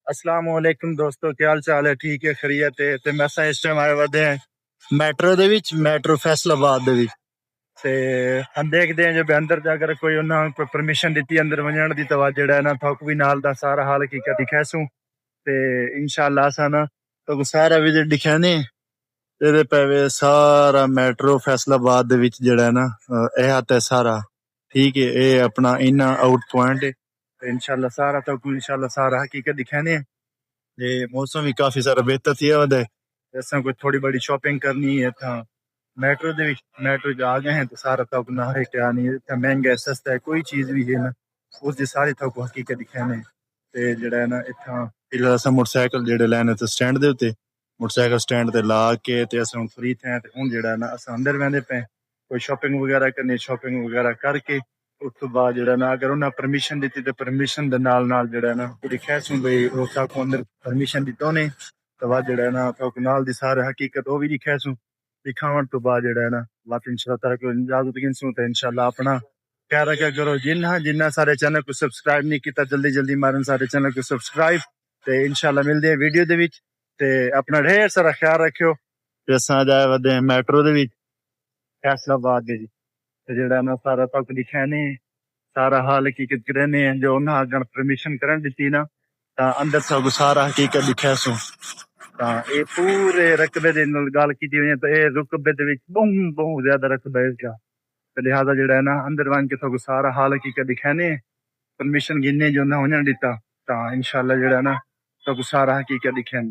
अस्सलाम वालेकुम दोस्तों, क्या हाल चाल है? ठीक है, खैरियत है। ते मैं इस टाइम आए वधे हैं मैट्रो दे विच, मैट्रो फैसलाबाद दे विच। ते हम देखते हैं जब अंदर जाकर कोई उन्होंने परमिशन दी अंदर वजन दी तो जेड़ा है ना थोक भी नाल दा सारा हाल हकीकत दिखासूं ते इंशाल्लाह असा ना तो सारा विजिट दिखाने तेरे पे सारा मैट्रो फैसलाबाद दे विच जेड़ा है ना यह आता है सारा ठीक है। ये अपना इना आउट पॉइंट है। इंशाल्लाह सारा तो इंशाल्लाह सारा हकीकत दिखाने। ये मौसम भी काफी सारा बेहतर थी वधे जैसा कोई थोड़ी बड़ी शॉपिंग करनी है था मेट्रो दे मेट्रो आ गए हैं तो सारा तक ना है क्या नहीं इतना महंगा है सस्ता है कोई चीज भी है ना उसकी सारी तक हकीकत दिखाने ते जेड़ा है ना इतना फिलहाल अस मोटरसाइकिल जेड़े लैने ते स्टैंड दे उत्ते मोटरसाइकिल स्टैंड ते ला के ते अस हुन फ्री थे ते हुन जेड़ा है ना अस अंदर वेंदे पे कोई शॉपिंग वगैरह करनी शॉपिंग वगैरह करके उस तो बाद जेड़ा ना अगर उन्हें परमिशन दी तो परमिशन दे नाल नाल जेड़ा है ना लिखा सुन भाई रोसा को अंदर परमिशन दी तो ने तो बाद जेड़ा है ना तो नाल दी सारे हकीकत वो भी लिखा सुन दिखावन तो बाद जेड़ा है ना बात इंशाल्लाह ताला को इजाजत गिनसूं तो इंशाल्लाह अपना ख्याल रखा करो जिन्ना जिन्ना सारे चैनल को सब्सक्राइब नहीं किया जल्दी जल्दी मारन सारे चैनल को सब्सक्राइब ते इंशाल्लाह मिलदे हैं वीडियो दे विच ते अपना ढेर सारा ख्याल रखियो ते असां जाए वधे हैं मेट्रो दे विच फैसलाबाद दे विच ते जेड़ा ना सारा तक लिखा ने सारा हाल हकीकत करने हैं जो उन्हें अगर परमिशन करन दी ना ता अंदर सब सारा हकीकत लिखा सो ता ये पूरे रकबे दे नाल गल कीती हुई है तो ये रकबे दे विच बहुत ज्यादा रकबा है इसका तो लिहाजा जेड़ा है ना अंदर वन के सब सारा हाल हकीकत दिखाने परमिशन गिनने जो ना होने दिता ता इंशाल्लाह जेड़ा है ना सब सारा हकीकत दिखाने